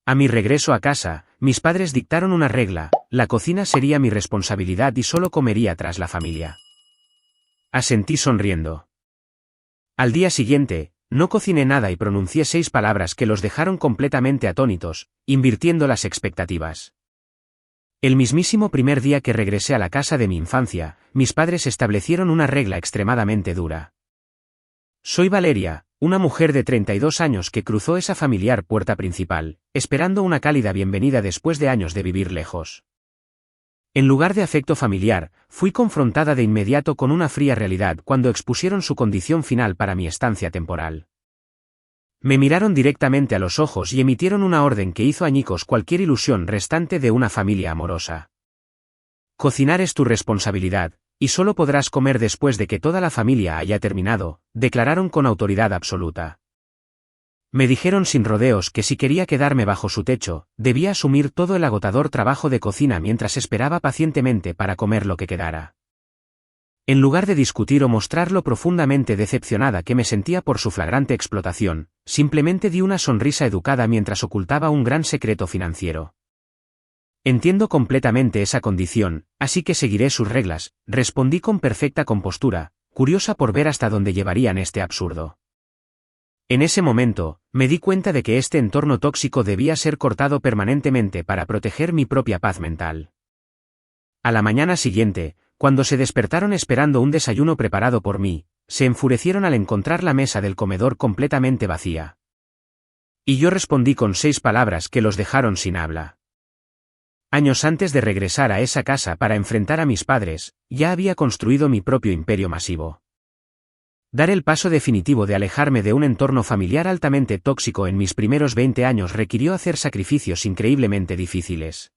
A mi regreso a casa, mis padres dictaron una regla: la cocina sería mi responsabilidad y solo comería tras la familia. Asentí sonriendo. Al día siguiente, no cociné nada y pronuncié 6 palabras que los dejaron completamente atónitos, invirtiendo las expectativas. El mismísimo primer día que regresé a la casa de mi infancia, mis padres establecieron una regla extremadamente dura. Soy Valeria, una mujer de 32 años que cruzó esa familiar puerta principal, esperando una cálida bienvenida después de años de vivir lejos. En lugar de afecto familiar, fui confrontada de inmediato con una fría realidad cuando expusieron su condición final para mi estancia temporal. Me miraron directamente a los ojos y emitieron una orden que hizo añicos cualquier ilusión restante de una familia amorosa. Cocinar es tu responsabilidad, y solo podrás comer después de que toda la familia haya terminado, declararon con autoridad absoluta. Me dijeron sin rodeos que si quería quedarme bajo su techo, debía asumir todo el agotador trabajo de cocina mientras esperaba pacientemente para comer lo que quedara. En lugar de discutir o mostrar lo profundamente decepcionada que me sentía por su flagrante explotación, simplemente di una sonrisa educada mientras ocultaba un gran secreto financiero. Entiendo completamente esa condición, así que seguiré sus reglas, respondí con perfecta compostura, curiosa por ver hasta dónde llevarían este absurdo. En ese momento, me di cuenta de que este entorno tóxico debía ser cortado permanentemente para proteger mi propia paz mental. A la mañana siguiente, cuando se despertaron esperando un desayuno preparado por mí, se enfurecieron al encontrar la mesa del comedor completamente vacía. Y yo respondí con 6 palabras que los dejaron sin habla. Años antes de regresar a esa casa para enfrentar a mis padres, ya había construido mi propio imperio masivo. Dar el paso definitivo de alejarme de un entorno familiar altamente tóxico en mis primeros 20 años requirió hacer sacrificios increíblemente difíciles.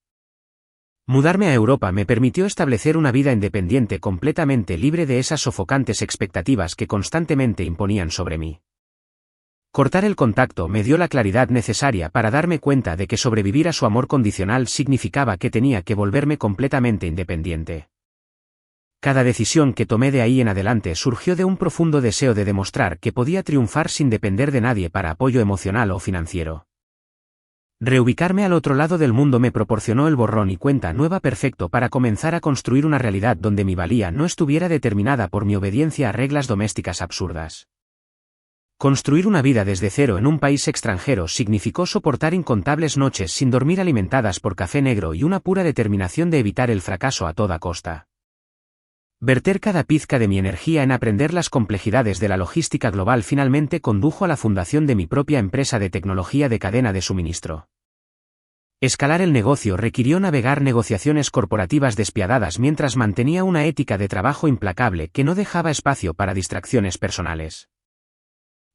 Mudarme a Europa me permitió establecer una vida independiente completamente libre de esas sofocantes expectativas que constantemente imponían sobre mí. Cortar el contacto me dio la claridad necesaria para darme cuenta de que sobrevivir a su amor condicional significaba que tenía que volverme completamente independiente. Cada decisión que tomé de ahí en adelante surgió de un profundo deseo de demostrar que podía triunfar sin depender de nadie para apoyo emocional o financiero. Reubicarme al otro lado del mundo me proporcionó el borrón y cuenta nueva perfecto para comenzar a construir una realidad donde mi valía no estuviera determinada por mi obediencia a reglas domésticas absurdas. Construir una vida desde cero en un país extranjero significó soportar incontables noches sin dormir alimentadas por café negro y una pura determinación de evitar el fracaso a toda costa. Verter cada pizca de mi energía en aprender las complejidades de la logística global finalmente condujo a la fundación de mi propia empresa de tecnología de cadena de suministro. Escalar el negocio requirió navegar negociaciones corporativas despiadadas mientras mantenía una ética de trabajo implacable que no dejaba espacio para distracciones personales.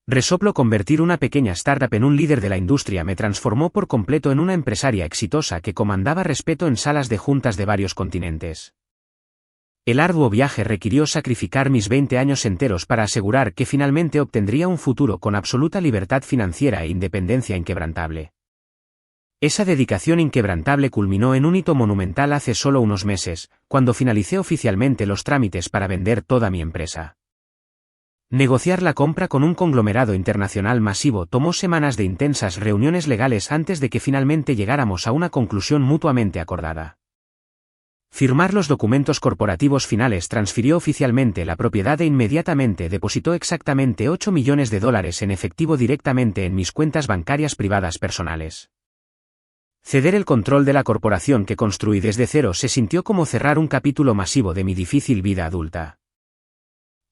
Resoplo convertir una pequeña startup en un líder de la industria me transformó por completo en una empresaria exitosa que comandaba respeto en salas de juntas de varios continentes. El arduo viaje requirió sacrificar mis 20 años enteros para asegurar que finalmente obtendría un futuro con absoluta libertad financiera e independencia inquebrantable. Esa dedicación inquebrantable culminó en un hito monumental hace solo unos meses, cuando finalicé oficialmente los trámites para vender toda mi empresa. Negociar la compra con un conglomerado internacional masivo tomó semanas de intensas reuniones legales antes de que finalmente llegáramos a una conclusión mutuamente acordada. Firmar los documentos corporativos finales transfirió oficialmente la propiedad e inmediatamente depositó exactamente $8 millones en efectivo directamente en mis cuentas bancarias privadas personales. Ceder el control de la corporación que construí desde cero se sintió como cerrar un capítulo masivo de mi difícil vida adulta.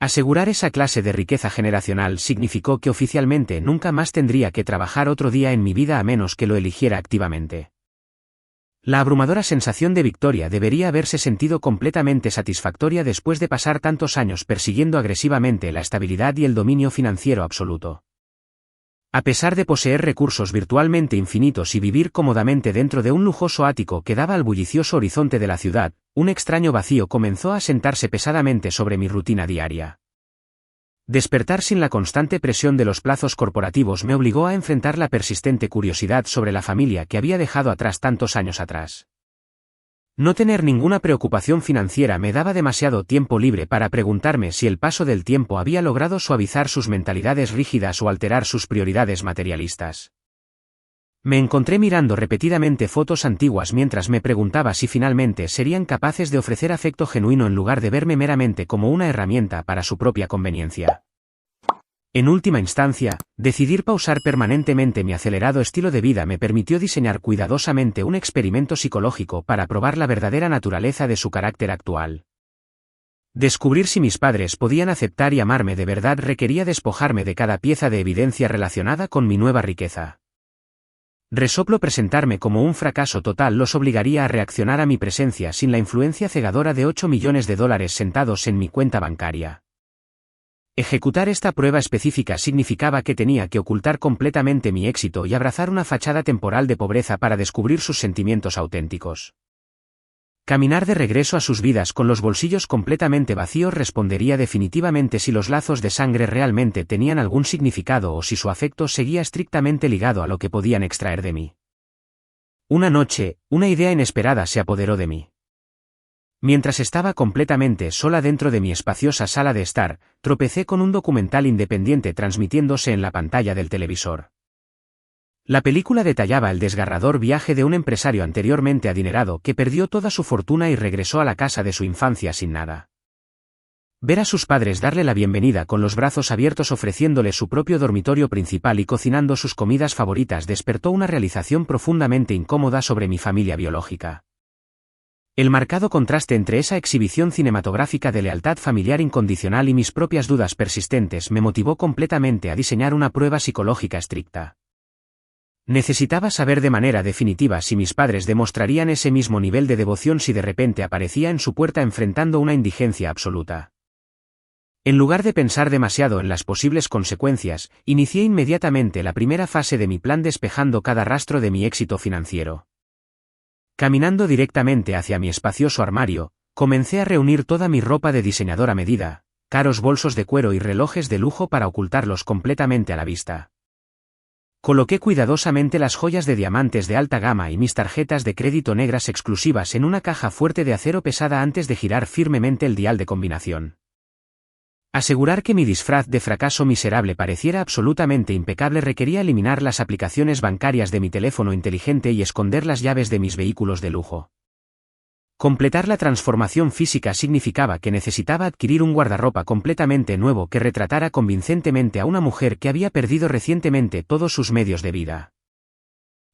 Asegurar esa clase de riqueza generacional significó que oficialmente nunca más tendría que trabajar otro día en mi vida a menos que lo eligiera activamente. La abrumadora sensación de victoria debería haberse sentido completamente satisfactoria después de pasar tantos años persiguiendo agresivamente la estabilidad y el dominio financiero absoluto. A pesar de poseer recursos virtualmente infinitos y vivir cómodamente dentro de un lujoso ático que daba al bullicioso horizonte de la ciudad, un extraño vacío comenzó a sentarse pesadamente sobre mi rutina diaria. Despertar sin la constante presión de los plazos corporativos me obligó a enfrentar la persistente curiosidad sobre la familia que había dejado atrás tantos años atrás. No tener ninguna preocupación financiera me daba demasiado tiempo libre para preguntarme si el paso del tiempo había logrado suavizar sus mentalidades rígidas o alterar sus prioridades materialistas. Me encontré mirando repetidamente fotos antiguas mientras me preguntaba si finalmente serían capaces de ofrecer afecto genuino en lugar de verme meramente como una herramienta para su propia conveniencia. En última instancia, decidir pausar permanentemente mi acelerado estilo de vida me permitió diseñar cuidadosamente un experimento psicológico para probar la verdadera naturaleza de su carácter actual. Descubrir si mis padres podían aceptar y amarme de verdad requería despojarme de cada pieza de evidencia relacionada con mi nueva riqueza. Resoplo presentarme como un fracaso total los obligaría a reaccionar a mi presencia sin la influencia cegadora de $8 millones sentados en mi cuenta bancaria. Ejecutar esta prueba específica significaba que tenía que ocultar completamente mi éxito y abrazar una fachada temporal de pobreza para descubrir sus sentimientos auténticos. Caminar de regreso a sus vidas con los bolsillos completamente vacíos respondería definitivamente si los lazos de sangre realmente tenían algún significado o si su afecto seguía estrictamente ligado a lo que podían extraer de mí. Una noche, una idea inesperada se apoderó de mí. Mientras estaba completamente sola dentro de mi espaciosa sala de estar, tropecé con un documental independiente transmitiéndose en la pantalla del televisor. La película detallaba el desgarrador viaje de un empresario anteriormente adinerado que perdió toda su fortuna y regresó a la casa de su infancia sin nada. Ver a sus padres darle la bienvenida con los brazos abiertos ofreciéndole su propio dormitorio principal y cocinando sus comidas favoritas despertó una realización profundamente incómoda sobre mi familia biológica. El marcado contraste entre esa exhibición cinematográfica de lealtad familiar incondicional y mis propias dudas persistentes me motivó completamente a diseñar una prueba psicológica estricta. Necesitaba saber de manera definitiva si mis padres demostrarían ese mismo nivel de devoción si de repente aparecía en su puerta enfrentando una indigencia absoluta. En lugar de pensar demasiado en las posibles consecuencias, inicié inmediatamente la primera fase de mi plan despejando cada rastro de mi éxito financiero. Caminando directamente hacia mi espacioso armario, comencé a reunir toda mi ropa de diseñador a medida, caros bolsos de cuero y relojes de lujo para ocultarlos completamente a la vista. Coloqué cuidadosamente las joyas de diamantes de alta gama y mis tarjetas de crédito negras exclusivas en una caja fuerte de acero pesada antes de girar firmemente el dial de combinación. Asegurar que mi disfraz de fracaso miserable pareciera absolutamente impecable requería eliminar las aplicaciones bancarias de mi teléfono inteligente y esconder las llaves de mis vehículos de lujo. Completar la transformación física significaba que necesitaba adquirir un guardarropa completamente nuevo que retratara convincentemente a una mujer que había perdido recientemente todos sus medios de vida.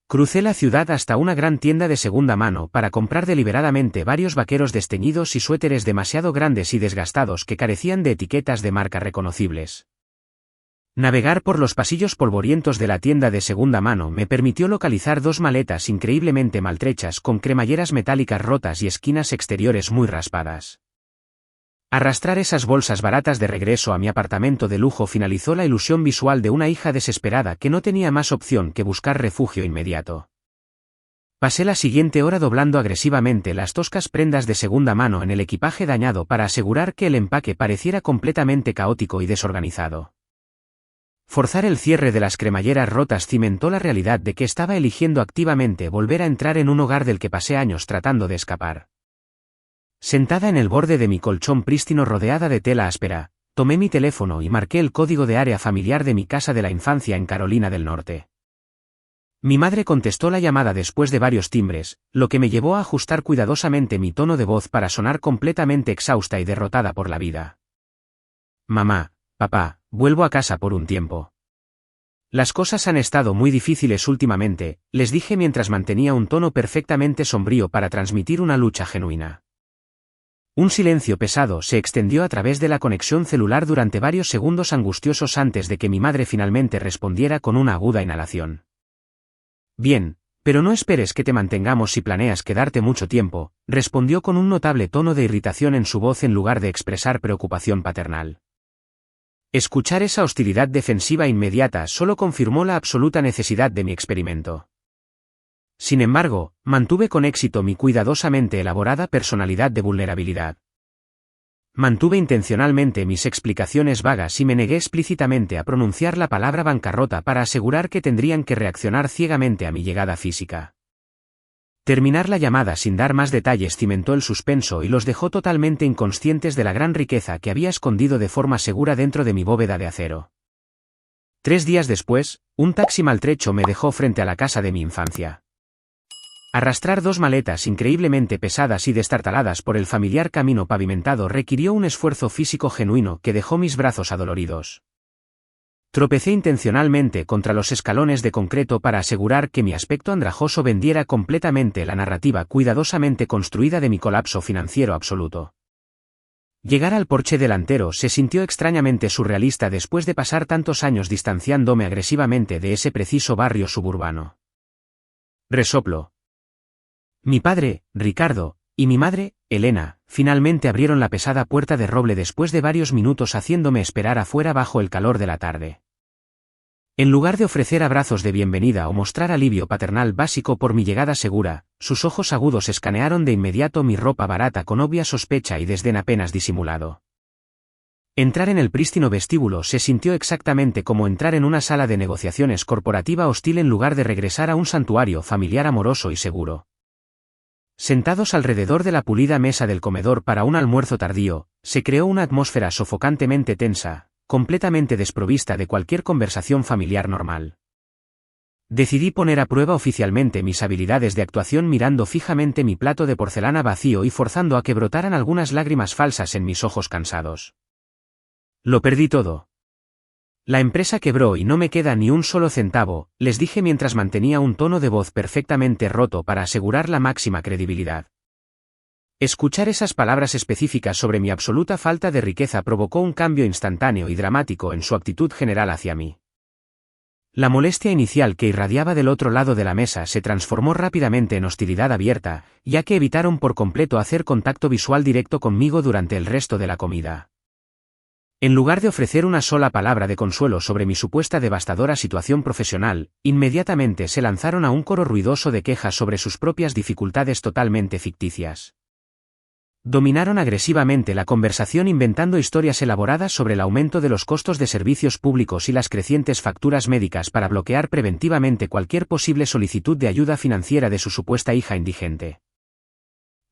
Crucé la ciudad hasta una gran tienda de segunda mano para comprar deliberadamente varios vaqueros desteñidos y suéteres demasiado grandes y desgastados que carecían de etiquetas de marca reconocibles. Navegar por los pasillos polvorientos de la tienda de segunda mano me permitió localizar dos maletas increíblemente maltrechas con cremalleras metálicas rotas y esquinas exteriores muy raspadas. Arrastrar esas bolsas baratas de regreso a mi apartamento de lujo finalizó la ilusión visual de una hija desesperada que no tenía más opción que buscar refugio inmediato. Pasé la siguiente hora doblando agresivamente las toscas prendas de segunda mano en el equipaje dañado para asegurar que el empaque pareciera completamente caótico y desorganizado. Forzar el cierre de las cremalleras rotas cimentó la realidad de que estaba eligiendo activamente volver a entrar en un hogar del que pasé años tratando de escapar. Sentada en el borde de mi colchón prístino rodeada de tela áspera, tomé mi teléfono y marqué el código de área familiar de mi casa de la infancia en Carolina del Norte. Mi madre contestó la llamada después de varios timbres, lo que me llevó a ajustar cuidadosamente mi tono de voz para sonar completamente exhausta y derrotada por la vida. Mamá, papá, vuelvo a casa por un tiempo. Las cosas han estado muy difíciles últimamente, les dije mientras mantenía un tono perfectamente sombrío para transmitir una lucha genuina. Un silencio pesado se extendió a través de la conexión celular durante varios segundos angustiosos antes de que mi madre finalmente respondiera con una aguda inhalación. Bien, pero no esperes que te mantengamos si planeas quedarte mucho tiempo, respondió con un notable tono de irritación en su voz en lugar de expresar preocupación paternal. Escuchar esa hostilidad defensiva inmediata solo confirmó la absoluta necesidad de mi experimento. Sin embargo, mantuve con éxito mi cuidadosamente elaborada personalidad de vulnerabilidad. Mantuve intencionalmente mis explicaciones vagas y me negué explícitamente a pronunciar la palabra bancarrota para asegurar que tendrían que reaccionar ciegamente a mi llegada física. Terminar la llamada sin dar más detalles cimentó el suspenso y los dejó totalmente inconscientes de la gran riqueza que había escondido de forma segura dentro de mi bóveda de acero. 3 días después, un taxi maltrecho me dejó frente a la casa de mi infancia. Arrastrar 2 maletas increíblemente pesadas y destartaladas por el familiar camino pavimentado requirió un esfuerzo físico genuino que dejó mis brazos adoloridos. Tropecé intencionalmente contra los escalones de concreto para asegurar que mi aspecto andrajoso vendiera completamente la narrativa cuidadosamente construida de mi colapso financiero absoluto. Llegar al porche delantero se sintió extrañamente surrealista después de pasar tantos años distanciándome agresivamente de ese preciso barrio suburbano. Resoplo. Mi padre, Ricardo, y mi madre, Elena, finalmente abrieron la pesada puerta de roble después de varios minutos haciéndome esperar afuera bajo el calor de la tarde. En lugar de ofrecer abrazos de bienvenida o mostrar alivio paternal básico por mi llegada segura, sus ojos agudos escanearon de inmediato mi ropa barata con obvia sospecha y desdén apenas disimulado. Entrar en el prístino vestíbulo se sintió exactamente como entrar en una sala de negociaciones corporativa hostil en lugar de regresar a un santuario familiar amoroso y seguro. Sentados alrededor de la pulida mesa del comedor para un almuerzo tardío, se creó una atmósfera sofocantemente tensa, completamente desprovista de cualquier conversación familiar normal. Decidí poner a prueba oficialmente mis habilidades de actuación mirando fijamente mi plato de porcelana vacío y forzando a que brotaran algunas lágrimas falsas en mis ojos cansados. Lo perdí todo. La empresa quebró y no me queda ni un solo centavo, les dije mientras mantenía un tono de voz perfectamente roto para asegurar la máxima credibilidad. Escuchar esas palabras específicas sobre mi absoluta falta de riqueza provocó un cambio instantáneo y dramático en su actitud general hacia mí. La molestia inicial que irradiaba del otro lado de la mesa se transformó rápidamente en hostilidad abierta, ya que evitaron por completo hacer contacto visual directo conmigo durante el resto de la comida. En lugar de ofrecer una sola palabra de consuelo sobre mi supuesta devastadora situación profesional, inmediatamente se lanzaron a un coro ruidoso de quejas sobre sus propias dificultades totalmente ficticias. Dominaron agresivamente la conversación inventando historias elaboradas sobre el aumento de los costos de servicios públicos y las crecientes facturas médicas para bloquear preventivamente cualquier posible solicitud de ayuda financiera de su supuesta hija indigente.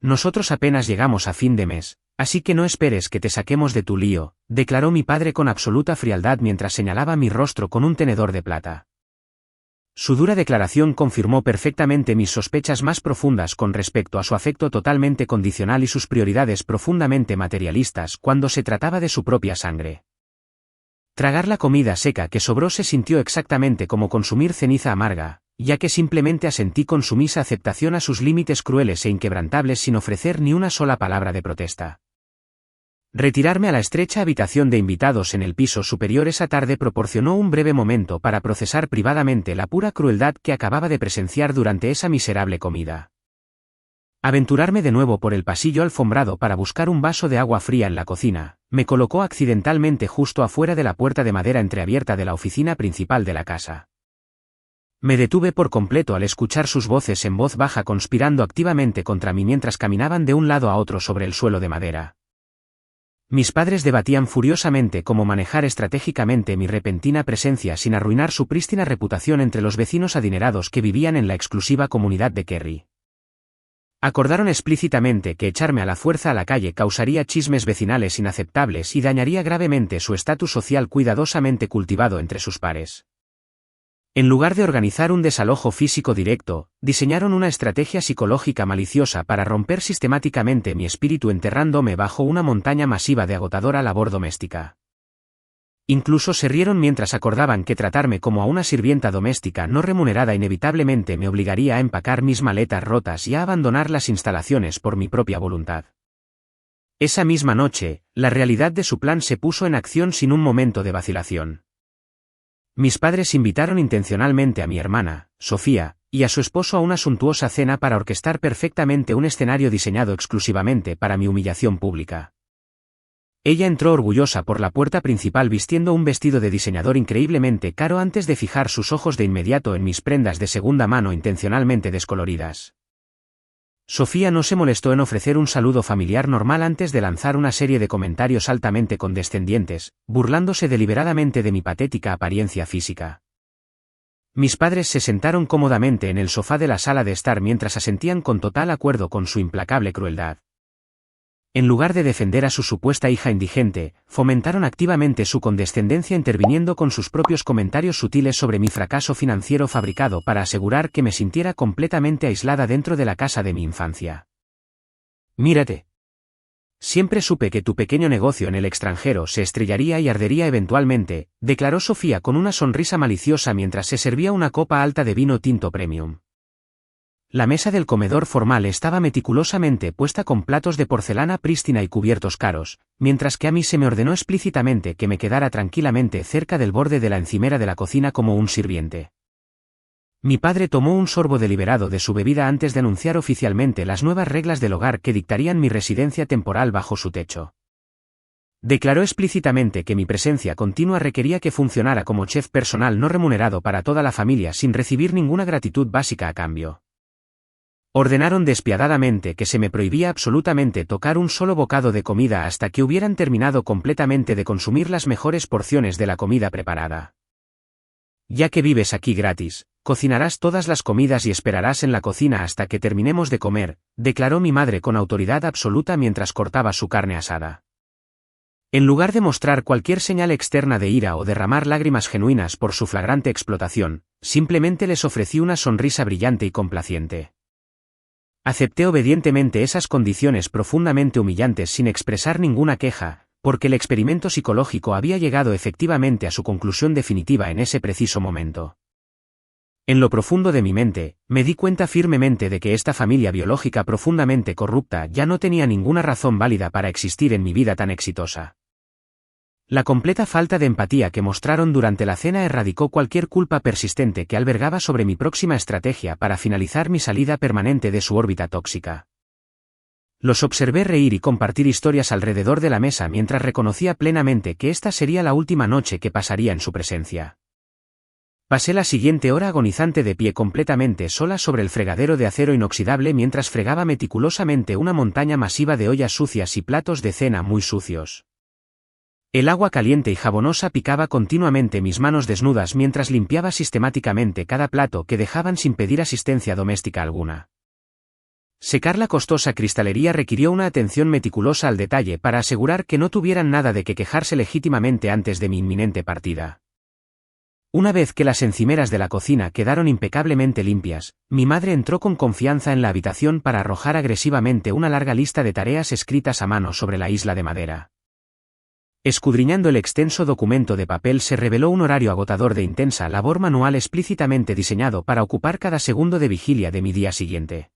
Nosotros apenas llegamos a fin de mes, así que no esperes que te saquemos de tu lío, declaró mi padre con absoluta frialdad mientras señalaba mi rostro con un tenedor de plata. Su dura declaración confirmó perfectamente mis sospechas más profundas con respecto a su afecto totalmente condicional y sus prioridades profundamente materialistas cuando se trataba de su propia sangre. Tragar la comida seca que sobró se sintió exactamente como consumir ceniza amarga, ya que simplemente asentí con sumisa aceptación a sus límites crueles e inquebrantables sin ofrecer ni una sola palabra de protesta. Retirarme a la estrecha habitación de invitados en el piso superior esa tarde proporcionó un breve momento para procesar privadamente la pura crueldad que acababa de presenciar durante esa miserable comida. Aventurarme de nuevo por el pasillo alfombrado para buscar un vaso de agua fría en la cocina, me colocó accidentalmente justo afuera de la puerta de madera entreabierta de la oficina principal de la casa. Me detuve por completo al escuchar sus voces en voz baja conspirando activamente contra mí mientras caminaban de un lado a otro sobre el suelo de madera. Mis padres debatían furiosamente cómo manejar estratégicamente mi repentina presencia sin arruinar su prístina reputación entre los vecinos adinerados que vivían en la exclusiva comunidad de Kerry. Acordaron explícitamente que echarme a la fuerza a la calle causaría chismes vecinales inaceptables y dañaría gravemente su estatus social cuidadosamente cultivado entre sus pares. En lugar de organizar un desalojo físico directo, diseñaron una estrategia psicológica maliciosa para romper sistemáticamente mi espíritu enterrándome bajo una montaña masiva de agotadora labor doméstica. Incluso se rieron mientras acordaban que tratarme como a una sirvienta doméstica no remunerada inevitablemente me obligaría a empacar mis maletas rotas y a abandonar las instalaciones por mi propia voluntad. Esa misma noche, la realidad de su plan se puso en acción sin un momento de vacilación. Mis padres invitaron intencionalmente a mi hermana, Sofía, y a su esposo a una suntuosa cena para orquestar perfectamente un escenario diseñado exclusivamente para mi humillación pública. Ella entró orgullosa por la puerta principal vistiendo un vestido de diseñador increíblemente caro antes de fijar sus ojos de inmediato en mis prendas de segunda mano intencionalmente descoloridas. Sofía no se molestó en ofrecer un saludo familiar normal antes de lanzar una serie de comentarios altamente condescendientes, burlándose deliberadamente de mi patética apariencia física. Mis padres se sentaron cómodamente en el sofá de la sala de estar mientras asentían con total acuerdo con su implacable crueldad. En lugar de defender a su supuesta hija indigente, fomentaron activamente su condescendencia interviniendo con sus propios comentarios sutiles sobre mi fracaso financiero fabricado para asegurar que me sintiera completamente aislada dentro de la casa de mi infancia. Mírate. Siempre supe que tu pequeño negocio en el extranjero se estrellaría y ardería eventualmente, declaró Sofía con una sonrisa maliciosa mientras se servía una copa alta de vino tinto premium. La mesa del comedor formal estaba meticulosamente puesta con platos de porcelana prístina y cubiertos caros, mientras que a mí se me ordenó explícitamente que me quedara tranquilamente cerca del borde de la encimera de la cocina como un sirviente. Mi padre tomó un sorbo deliberado de su bebida antes de anunciar oficialmente las nuevas reglas del hogar que dictarían mi residencia temporal bajo su techo. Declaró explícitamente que mi presencia continua requería que funcionara como chef personal no remunerado para toda la familia sin recibir ninguna gratitud básica a cambio. Ordenaron despiadadamente que se me prohibía absolutamente tocar un solo bocado de comida hasta que hubieran terminado completamente de consumir las mejores porciones de la comida preparada. Ya que vives aquí gratis, cocinarás todas las comidas y esperarás en la cocina hasta que terminemos de comer, declaró mi madre con autoridad absoluta mientras cortaba su carne asada. En lugar de mostrar cualquier señal externa de ira o derramar lágrimas genuinas por su flagrante explotación, simplemente les ofrecí una sonrisa brillante y complaciente. Acepté obedientemente esas condiciones profundamente humillantes sin expresar ninguna queja, porque el experimento psicológico había llegado efectivamente a su conclusión definitiva en ese preciso momento. En lo profundo de mi mente, me di cuenta firmemente de que esta familia biológica profundamente corrupta ya no tenía ninguna razón válida para existir en mi vida tan exitosa. La completa falta de empatía que mostraron durante la cena erradicó cualquier culpa persistente que albergaba sobre mi próxima estrategia para finalizar mi salida permanente de su órbita tóxica. Los observé reír y compartir historias alrededor de la mesa mientras reconocía plenamente que esta sería la última noche que pasaría en su presencia. Pasé la siguiente hora agonizante de pie completamente sola sobre el fregadero de acero inoxidable mientras fregaba meticulosamente una montaña masiva de ollas sucias y platos de cena muy sucios. El agua caliente y jabonosa picaba continuamente mis manos desnudas mientras limpiaba sistemáticamente cada plato que dejaban sin pedir asistencia doméstica alguna. Secar la costosa cristalería requirió una atención meticulosa al detalle para asegurar que no tuvieran nada de que quejarse legítimamente antes de mi inminente partida. Una vez que las encimeras de la cocina quedaron impecablemente limpias, mi madre entró con confianza en la habitación para arrojar agresivamente una larga lista de tareas escritas a mano sobre la isla de madera. Escudriñando el extenso documento de papel se reveló un horario agotador de intensa labor manual explícitamente diseñado para ocupar cada segundo de vigilia de mi día siguiente.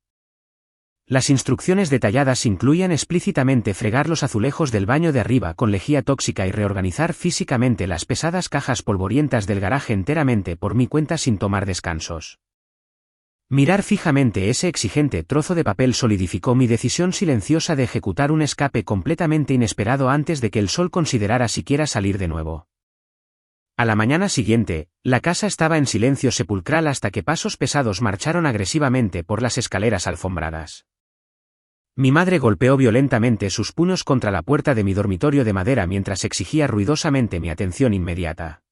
Las instrucciones detalladas incluían explícitamente fregar los azulejos del baño de arriba con lejía tóxica y reorganizar físicamente las pesadas cajas polvorientas del garaje enteramente por mi cuenta sin tomar descansos. Mirar fijamente ese exigente trozo de papel solidificó mi decisión silenciosa de ejecutar un escape completamente inesperado antes de que el sol considerara siquiera salir de nuevo. A la mañana siguiente, la casa estaba en silencio sepulcral hasta que pasos pesados marcharon agresivamente por las escaleras alfombradas. Mi madre golpeó violentamente sus puños contra la puerta de mi dormitorio de madera mientras exigía ruidosamente mi atención inmediata.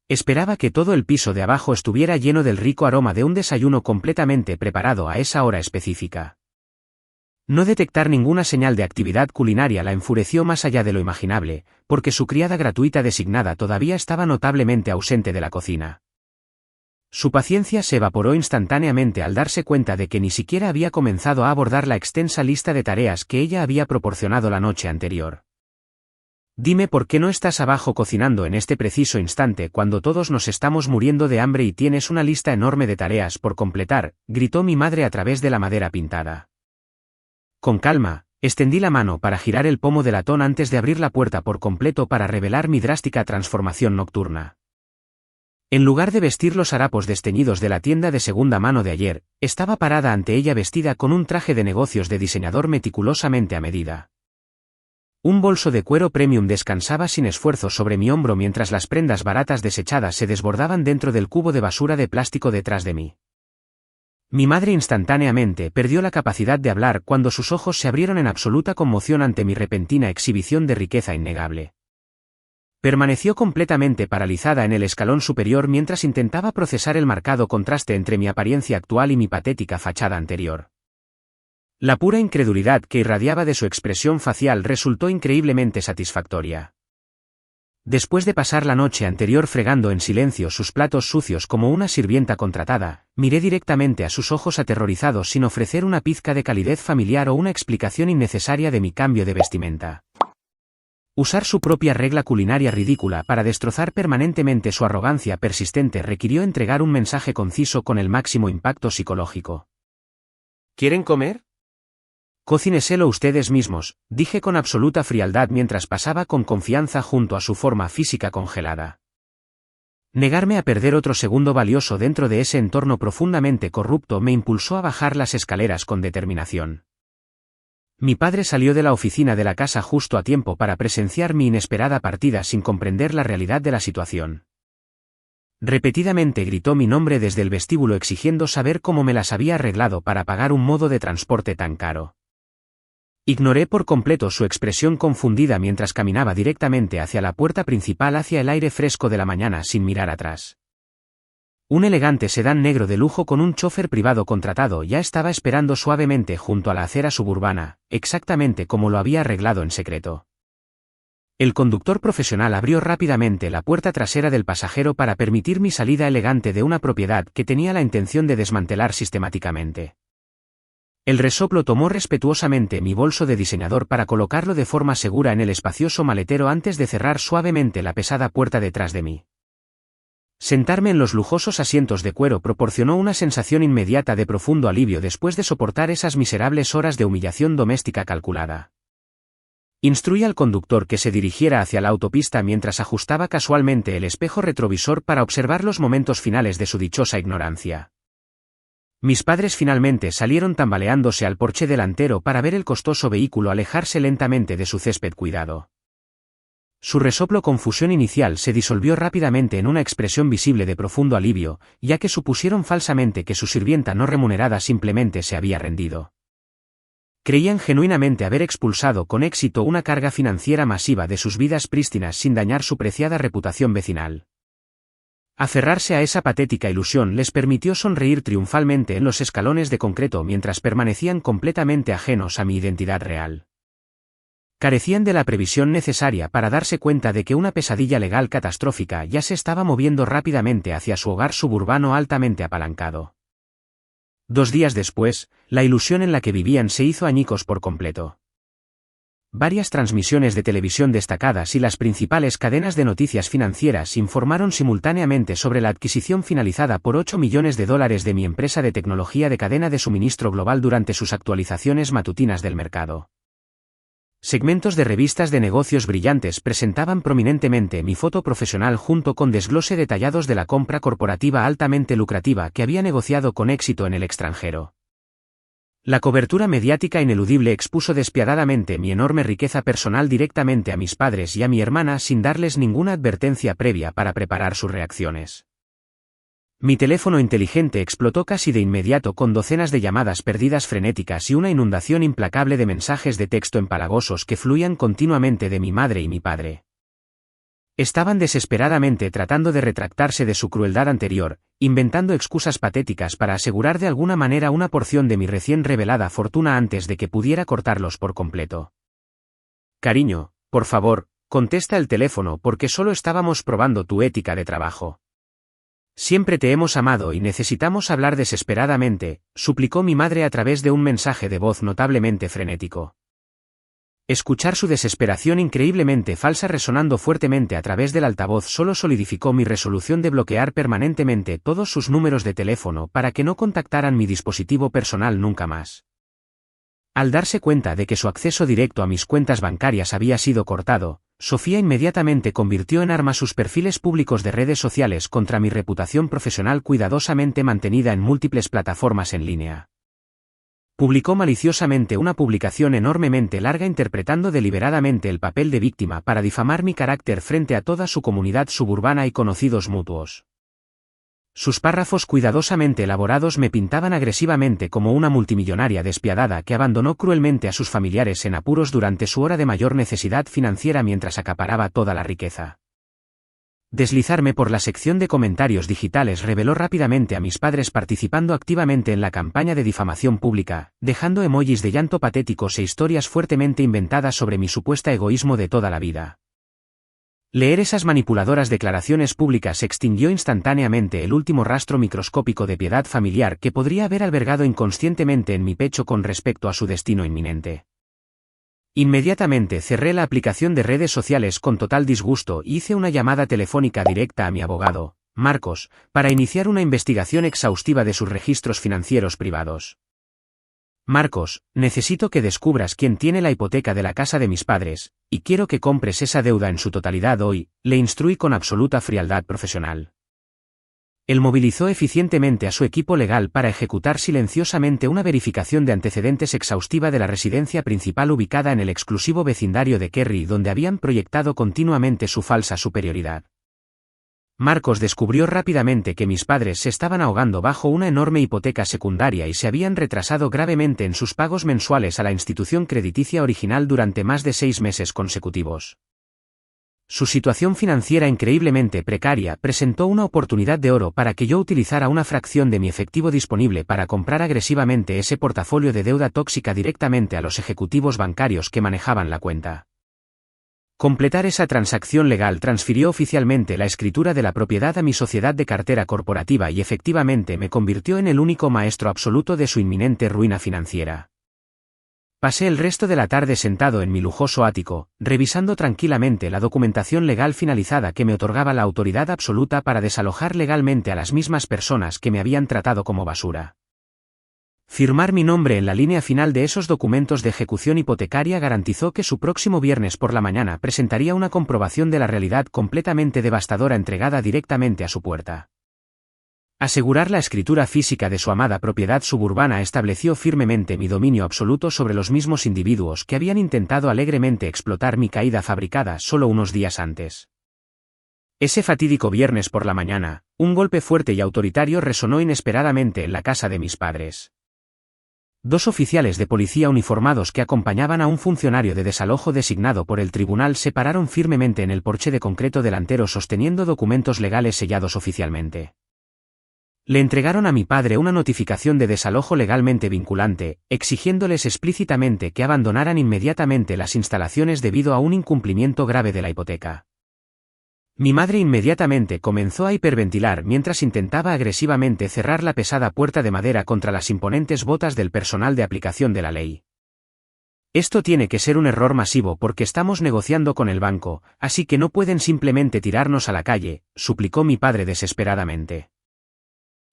Esperaba que todo el piso de abajo estuviera lleno del rico aroma de un desayuno completamente preparado a esa hora específica. No detectar ninguna señal de actividad culinaria la enfureció más allá de lo imaginable, porque su criada gratuita designada todavía estaba notablemente ausente de la cocina. Su paciencia se evaporó instantáneamente al darse cuenta de que ni siquiera había comenzado a abordar la extensa lista de tareas que ella había proporcionado la noche anterior. Dime por qué no estás abajo cocinando en este preciso instante cuando todos nos estamos muriendo de hambre y tienes una lista enorme de tareas por completar, gritó mi madre a través de la madera pintada. Con calma, extendí la mano para girar el pomo del latón antes de abrir la puerta por completo para revelar mi drástica transformación nocturna. En lugar de vestir los harapos desteñidos de la tienda de segunda mano de ayer, estaba parada ante ella vestida con un traje de negocios de diseñador meticulosamente a medida. Un bolso de cuero premium descansaba sin esfuerzo sobre mi hombro mientras las prendas baratas desechadas se desbordaban dentro del cubo de basura de plástico detrás de mí. Mi madre instantáneamente perdió la capacidad de hablar cuando sus ojos se abrieron en absoluta conmoción ante mi repentina exhibición de riqueza innegable. Permaneció completamente paralizada en el escalón superior mientras intentaba procesar el marcado contraste entre mi apariencia actual y mi patética fachada anterior. La pura incredulidad que irradiaba de su expresión facial resultó increíblemente satisfactoria. Después de pasar la noche anterior fregando en silencio sus platos sucios como una sirvienta contratada, miré directamente a sus ojos aterrorizados sin ofrecer una pizca de calidez familiar o una explicación innecesaria de mi cambio de vestimenta. Usar su propia regla culinaria ridícula para destrozar permanentemente su arrogancia persistente requirió entregar un mensaje conciso con el máximo impacto psicológico. ¿Quieren comer? Cocíneselo ustedes mismos, dije con absoluta frialdad mientras pasaba con confianza junto a su forma física congelada. Negarme a perder otro segundo valioso dentro de ese entorno profundamente corrupto me impulsó a bajar las escaleras con determinación. Mi padre salió de la oficina de la casa justo a tiempo para presenciar mi inesperada partida sin comprender la realidad de la situación. Repetidamente gritó mi nombre desde el vestíbulo exigiendo saber cómo me las había arreglado para pagar un modo de transporte tan caro. Ignoré por completo su expresión confundida mientras caminaba directamente hacia la puerta principal hacia el aire fresco de la mañana sin mirar atrás. Un elegante sedán negro de lujo con un chofer privado contratado ya estaba esperando suavemente junto a la acera suburbana, exactamente como lo había arreglado en secreto. El conductor profesional abrió rápidamente la puerta trasera del pasajero para permitir mi salida elegante de una propiedad que tenía la intención de desmantelar sistemáticamente. El resoplo tomó respetuosamente mi bolso de diseñador para colocarlo de forma segura en el espacioso maletero antes de cerrar suavemente la pesada puerta detrás de mí. Sentarme en los lujosos asientos de cuero proporcionó una sensación inmediata de profundo alivio después de soportar esas miserables horas de humillación doméstica calculada. Instruí al conductor que se dirigiera hacia la autopista mientras ajustaba casualmente el espejo retrovisor para observar los momentos finales de su dichosa ignorancia. Mis padres finalmente salieron tambaleándose al porche delantero para ver el costoso vehículo alejarse lentamente de su césped cuidado. Su resoplo confusión inicial se disolvió rápidamente en una expresión visible de profundo alivio, ya que supusieron falsamente que su sirvienta no remunerada simplemente se había rendido. Creían genuinamente haber expulsado con éxito una carga financiera masiva de sus vidas prístinas sin dañar su preciada reputación vecinal. Aferrarse a esa patética ilusión les permitió sonreír triunfalmente en los escalones de concreto mientras permanecían completamente ajenos a mi identidad real. Carecían de la previsión necesaria para darse cuenta de que una pesadilla legal catastrófica ya se estaba moviendo rápidamente hacia su hogar suburbano altamente apalancado. 2 días después, la ilusión en la que vivían se hizo añicos por completo. Varias transmisiones de televisión destacadas y las principales cadenas de noticias financieras informaron simultáneamente sobre la adquisición finalizada por $8 millones de mi empresa de tecnología de cadena de suministro global durante sus actualizaciones matutinas del mercado. Segmentos de revistas de negocios brillantes presentaban prominentemente mi foto profesional junto con desglose detallados de la compra corporativa altamente lucrativa que había negociado con éxito en el extranjero. La cobertura mediática ineludible expuso despiadadamente mi enorme riqueza personal directamente a mis padres y a mi hermana sin darles ninguna advertencia previa para preparar sus reacciones. Mi teléfono inteligente explotó casi de inmediato con docenas de llamadas perdidas frenéticas y una inundación implacable de mensajes de texto empalagosos que fluían continuamente de mi madre y mi padre. Estaban desesperadamente tratando de retractarse de su crueldad anterior, inventando excusas patéticas para asegurar de alguna manera una porción de mi recién revelada fortuna antes de que pudiera cortarlos por completo. Cariño, por favor, contesta el teléfono porque solo estábamos probando tu ética de trabajo. Siempre te hemos amado y necesitamos hablar desesperadamente, suplicó mi madre a través de un mensaje de voz notablemente frenético. Escuchar su desesperación increíblemente falsa resonando fuertemente a través del altavoz solo solidificó mi resolución de bloquear permanentemente todos sus números de teléfono para que no contactaran mi dispositivo personal nunca más. Al darse cuenta de que su acceso directo a mis cuentas bancarias había sido cortado, Sofía inmediatamente convirtió en arma sus perfiles públicos de redes sociales contra mi reputación profesional cuidadosamente mantenida en múltiples plataformas en línea. Publicó maliciosamente una publicación enormemente larga interpretando deliberadamente el papel de víctima para difamar mi carácter frente a toda su comunidad suburbana y conocidos mutuos. Sus párrafos cuidadosamente elaborados me pintaban agresivamente como una multimillonaria despiadada que abandonó cruelmente a sus familiares en apuros durante su hora de mayor necesidad financiera mientras acaparaba toda la riqueza. Deslizarme por la sección de comentarios digitales reveló rápidamente a mis padres participando activamente en la campaña de difamación pública, dejando emojis de llanto patéticos e historias fuertemente inventadas sobre mi supuesta egoísmo de toda la vida. Leer esas manipuladoras declaraciones públicas extinguió instantáneamente el último rastro microscópico de piedad familiar que podría haber albergado inconscientemente en mi pecho con respecto a su destino inminente. Inmediatamente cerré la aplicación de redes sociales con total disgusto y hice una llamada telefónica directa a mi abogado, Marcos, para iniciar una investigación exhaustiva de sus registros financieros privados. Marcos, necesito que descubras quién tiene la hipoteca de la casa de mis padres, y quiero que compres esa deuda en su totalidad hoy, le instruí con absoluta frialdad profesional. Él movilizó eficientemente a su equipo legal para ejecutar silenciosamente una verificación de antecedentes exhaustiva de la residencia principal ubicada en el exclusivo vecindario de Kerry donde habían proyectado continuamente su falsa superioridad. Marcos descubrió rápidamente que mis padres se estaban ahogando bajo una enorme hipoteca secundaria y se habían retrasado gravemente en sus pagos mensuales a la institución crediticia original durante más de 6 meses consecutivos. Su situación financiera increíblemente precaria presentó una oportunidad de oro para que yo utilizara una fracción de mi efectivo disponible para comprar agresivamente ese portafolio de deuda tóxica directamente a los ejecutivos bancarios que manejaban la cuenta. Completar esa transacción legal transfirió oficialmente la escritura de la propiedad a mi sociedad de cartera corporativa y efectivamente me convirtió en el único maestro absoluto de su inminente ruina financiera. Pasé el resto de la tarde sentado en mi lujoso ático, revisando tranquilamente la documentación legal finalizada que me otorgaba la autoridad absoluta para desalojar legalmente a las mismas personas que me habían tratado como basura. Firmar mi nombre en la línea final de esos documentos de ejecución hipotecaria garantizó que su próximo viernes por la mañana presentaría una comprobación de la realidad completamente devastadora entregada directamente a su puerta. Asegurar la escritura física de su amada propiedad suburbana estableció firmemente mi dominio absoluto sobre los mismos individuos que habían intentado alegremente explotar mi caída fabricada solo unos días antes. Ese fatídico viernes por la mañana, un golpe fuerte y autoritario resonó inesperadamente en la casa de mis padres. 2 oficiales de policía uniformados que acompañaban a un funcionario de desalojo designado por el tribunal se pararon firmemente en el porche de concreto delantero sosteniendo documentos legales sellados oficialmente. Le entregaron a mi padre una notificación de desalojo legalmente vinculante, exigiéndoles explícitamente que abandonaran inmediatamente las instalaciones debido a un incumplimiento grave de la hipoteca. Mi madre inmediatamente comenzó a hiperventilar mientras intentaba agresivamente cerrar la pesada puerta de madera contra las imponentes botas del personal de aplicación de la ley. Esto tiene que ser un error masivo porque estamos negociando con el banco, así que no pueden simplemente tirarnos a la calle, suplicó mi padre desesperadamente.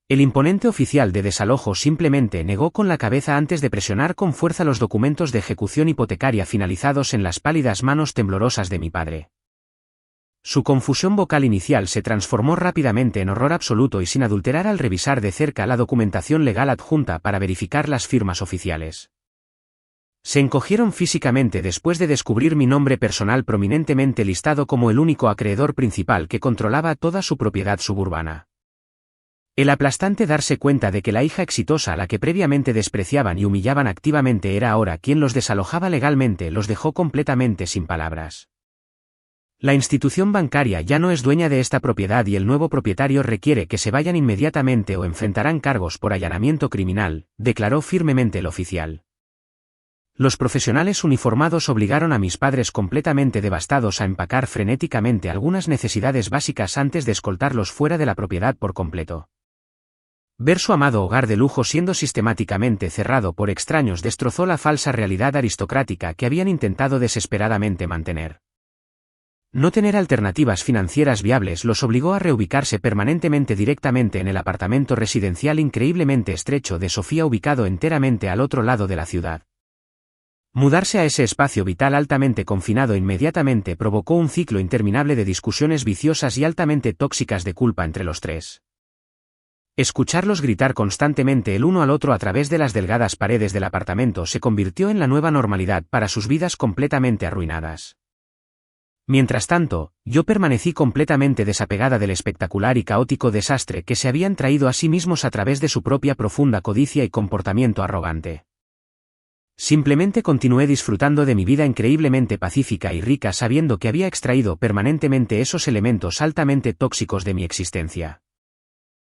El imponente oficial de desalojo simplemente negó con la cabeza antes de presionar con fuerza los documentos de ejecución hipotecaria finalizados en las pálidas manos temblorosas de mi padre. Su confusión vocal inicial se transformó rápidamente en horror absoluto y sin adulterar al revisar de cerca la documentación legal adjunta para verificar las firmas oficiales. Se encogieron físicamente después de descubrir mi nombre personal prominentemente listado como el único acreedor principal que controlaba toda su propiedad suburbana. El aplastante darse cuenta de que la hija exitosa a la que previamente despreciaban y humillaban activamente era ahora quien los desalojaba legalmente los dejó completamente sin palabras. La institución bancaria ya no es dueña de esta propiedad y el nuevo propietario requiere que se vayan inmediatamente o enfrentarán cargos por allanamiento criminal, declaró firmemente el oficial. Los profesionales uniformados obligaron a mis padres completamente devastados a empacar frenéticamente algunas necesidades básicas antes de escoltarlos fuera de la propiedad por completo. Ver su amado hogar de lujo siendo sistemáticamente cerrado por extraños destrozó la falsa realidad aristocrática que habían intentado desesperadamente mantener. No tener alternativas financieras viables los obligó a reubicarse permanentemente directamente en el apartamento residencial increíblemente estrecho de Sofía ubicado enteramente al otro lado de la ciudad. Mudarse a ese espacio vital altamente confinado inmediatamente provocó un ciclo interminable de discusiones viciosas y altamente tóxicas de culpa entre los tres. Escucharlos gritar constantemente el uno al otro a través de las delgadas paredes del apartamento se convirtió en la nueva normalidad para sus vidas completamente arruinadas. Mientras tanto, yo permanecí completamente desapegada del espectacular y caótico desastre que se habían traído a sí mismos a través de su propia profunda codicia y comportamiento arrogante. Simplemente continué disfrutando de mi vida increíblemente pacífica y rica sabiendo que había extraído permanentemente esos elementos altamente tóxicos de mi existencia.